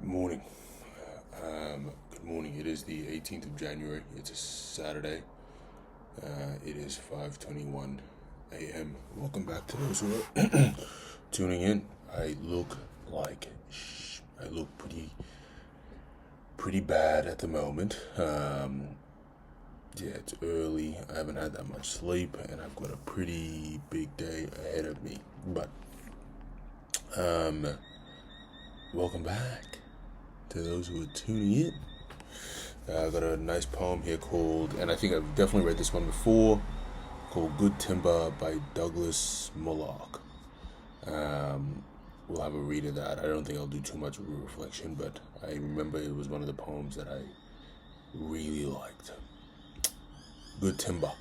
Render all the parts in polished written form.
Morning. Good morning. It is the 18th of January. It's a Saturday. It is 5:21 a.m. Welcome back to those who are tuning in. I look like I look pretty bad at the moment. Yeah, it's early. I haven't had that much sleep, and I've got a pretty big day ahead of me. But um, welcome back to those who are tuning in. I've got a nice poem here called, and I think I've definitely read this one before, called Good Timber by Douglas Mullock. We'll have a read of that. I don't think I'll do too much of a reflection, but I remember it was one of the poems that I really liked. Good Timber.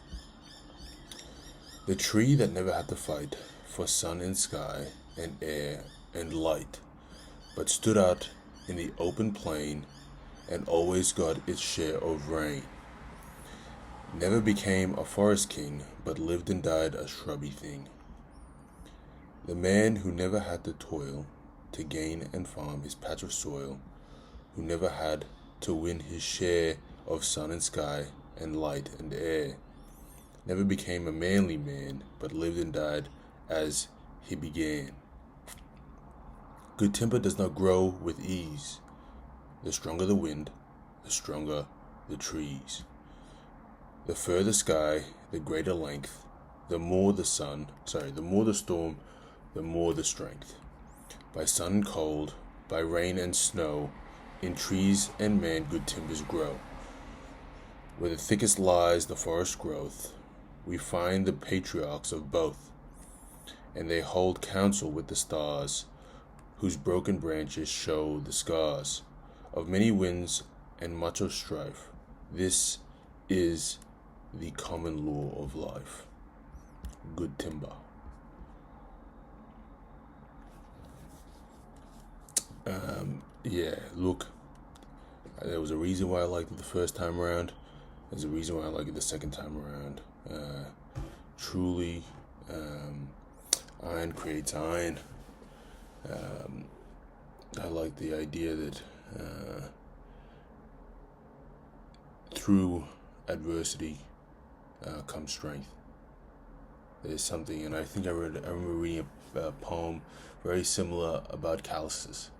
The tree that never had to fight for sun and sky and air and light, but stood out in the open plain and always got its share of rain. Never became a forest king, but lived and died a shrubby thing. The man who never had to toil to gain and farm his patch of soil, who never had to win his share of sun and sky and light and air, never became a manly man, but lived and died as he began. Good timber does not grow with ease. The stronger the wind, the stronger the trees. The further sky, the greater length, the more the storm, the more the strength. By sun and cold, by rain and snow, in trees and man good timbers grow. Where the thickest lies the forest growth, we find the patriarchs of both, and they hold counsel with the stars, whose broken branches show the scars of many winds and much of strife. This is the common law of life. Good timber. Yeah, look, there was a reason why I liked it the first time around. There's a reason why I like it the second time around. Truly, iron creates iron. I like the idea that through adversity comes strength. There's something, and I think I remember reading a poem very similar about calluses,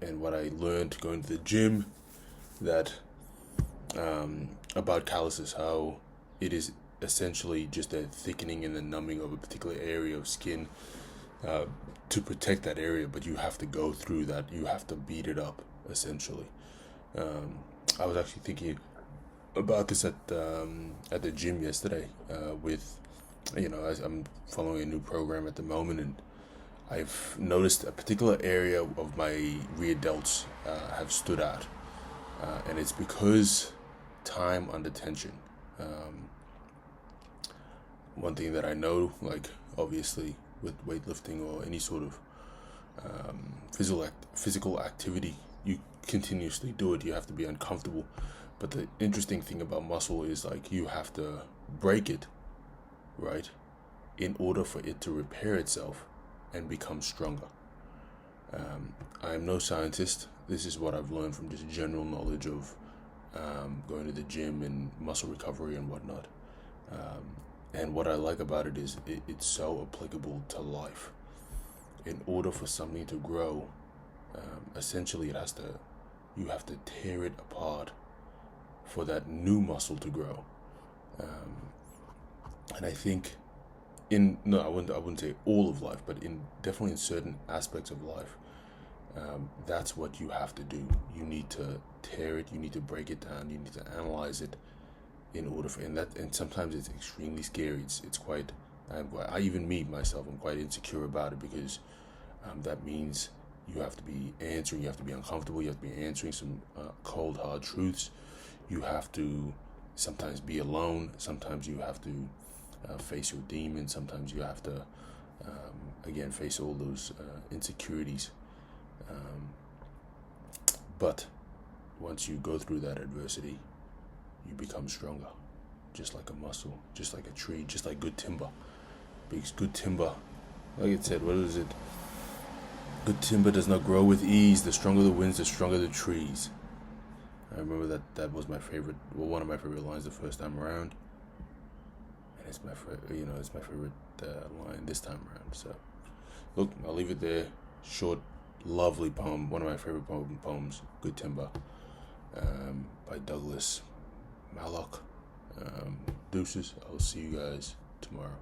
and what I learned going to the gym, that about calluses, how it is essentially just a thickening and the numbing of a particular area of skin to protect that area, but you have to go through that. You have to beat it up, essentially. I was actually thinking about this at the gym yesterday with, I'm following a new program at the moment, and I've noticed a particular area of my rear delts have stood out, and it's because time under tension. One thing that I know, like obviously with weightlifting or any sort of physical activity, you continuously do it. You have to be uncomfortable, but the interesting thing about muscle is like you have to break it, right, in order for it to repair itself and become stronger. I am no scientist. This is what I've learned from just general knowledge of going to the gym and muscle recovery and whatnot. And what I like about it is it's so applicable to life. In order for something to grow, essentially you have to tear it apart for that new muscle to grow. And I think I wouldn't say all of life, but definitely in certain aspects of life, that's what you have to do. You need to tear it. You need to break it down. You need to analyze it in order for and sometimes it's extremely scary. It's quite. I even me myself, I'm quite insecure about it because that means you have to be answering. You have to be uncomfortable. You have to be answering some cold, hard truths. You have to sometimes be alone. Sometimes you have to face your demons. Sometimes you have to again face all those insecurities. But once you go through that adversity, you become stronger, just like a muscle, just like a tree, just like good timber. Because good timber, like it said, what is it? Good timber does not grow with ease. The stronger the winds, the stronger the trees. I remember that was my favorite, well, one of my favorite lines the first time around, and it's my it's my favorite line this time around. So, look, I'll leave it there. Short, lovely poem, one of my favorite poems, Good Timber, by Douglas Malloch. Deuces. I'll see you guys tomorrow.